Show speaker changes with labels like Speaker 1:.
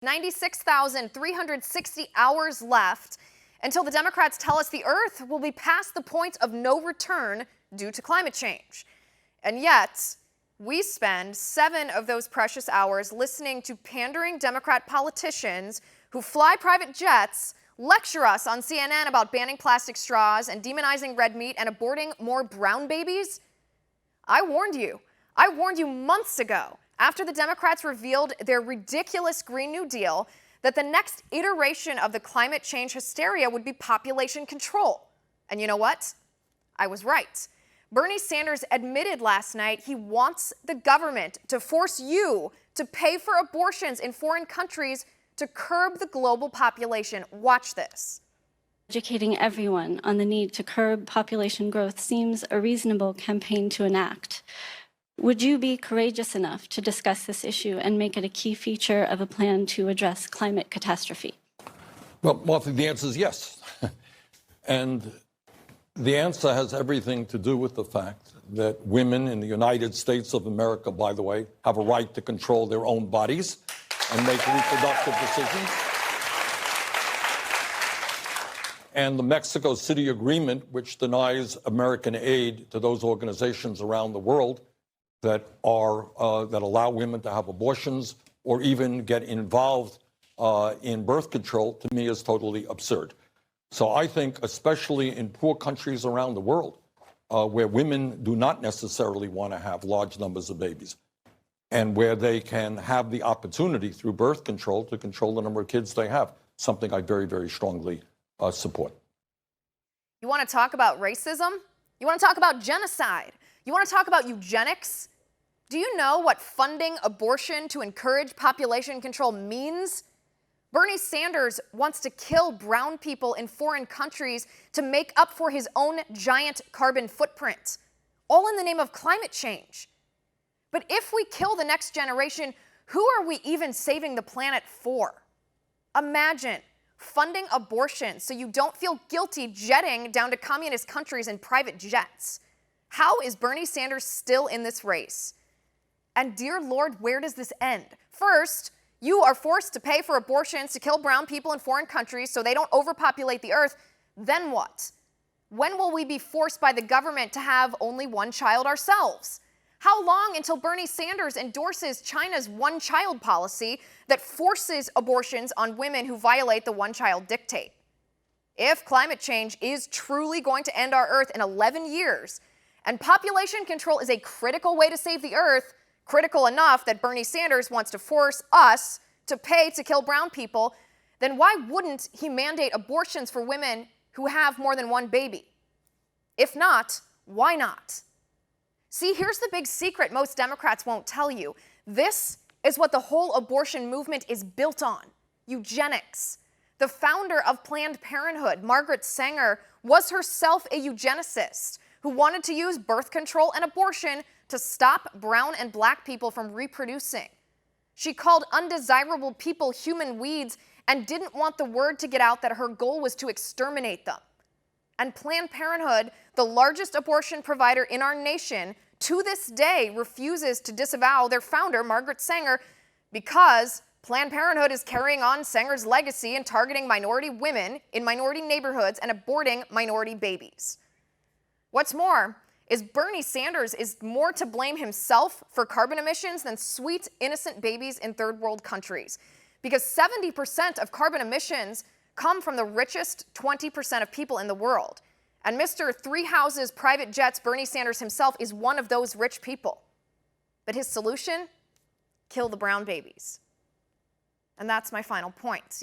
Speaker 1: 96,360 hours left until the Democrats tell us the Earth will be past the point of no return due to climate change. And yet, we spend 7 of those precious hours listening to pandering Democrat politicians who fly private jets, lecture us on CNN about banning plastic straws and demonizing red meat and aborting more brown babies. I warned you. I warned you months ago, after the Democrats revealed their ridiculous Green New Deal, that the next iteration of the climate change hysteria would be population control. And you know what? I was right. Bernie Sanders admitted last night he wants the government to force you to pay for abortions in foreign countries to curb the global population. Watch this.
Speaker 2: Educating everyone on the need to curb population growth seems a reasonable campaign to enact. Would you be courageous enough to discuss this issue and make it a key feature of a plan to address climate catastrophe?
Speaker 3: Well, Martha, the answer is yes. And the answer has everything to do with the fact that women in the United States of America, by the way, have a right to control their own bodies and make reproductive decisions. And the Mexico City Agreement, which denies American aid to those organizations around the world that allow women to have abortions or even get involved in birth control, to me is totally absurd. So I think, especially in poor countries around the world, where women do not necessarily want to have large numbers of babies, and where they can have the opportunity through birth control to control the number of kids they have, something I very, very strongly support.
Speaker 1: You want to talk about racism? You want to talk about genocide? You want to talk about eugenics? Do you know what funding abortion to encourage population control means? Bernie Sanders wants to kill brown people in foreign countries to make up for his own giant carbon footprint, all in the name of climate change. But if we kill the next generation, who are we even saving the planet for? Imagine funding abortion so you don't feel guilty jetting down to communist countries in private jets. How is Bernie Sanders still in this race? And dear Lord, where does this end? First, you are forced to pay for abortions to kill brown people in foreign countries so they don't overpopulate the earth. Then what? When will we be forced by the government to have only one child ourselves? How long until Bernie Sanders endorses China's one-child policy that forces abortions on women who violate the one-child dictate? If climate change is truly going to end our Earth in 11 years, and population control is a critical way to save the Earth, critical enough that Bernie Sanders wants to force us to pay to kill brown people, then why wouldn't he mandate abortions for women who have more than one baby? If not, why not? See, here's the big secret most Democrats won't tell you. This is what the whole abortion movement is built on: eugenics. The founder of Planned Parenthood, Margaret Sanger, was herself a eugenicist who wanted to use birth control and abortion to stop brown and black people from reproducing. She called undesirable people human weeds and didn't want the word to get out that her goal was to exterminate them. And Planned Parenthood, the largest abortion provider in our nation, to this day refuses to disavow their founder, Margaret Sanger, because Planned Parenthood is carrying on Sanger's legacy and targeting minority women in minority neighborhoods and aborting minority babies. What's more is Bernie Sanders is more to blame himself for carbon emissions than sweet, innocent babies in third world countries, because 70% of carbon emissions come from the richest 20% of people in the world. And Mr. Three Houses Private Jets, Bernie Sanders himself, is one of those rich people. But his solution? Kill the brown babies. And that's my final point.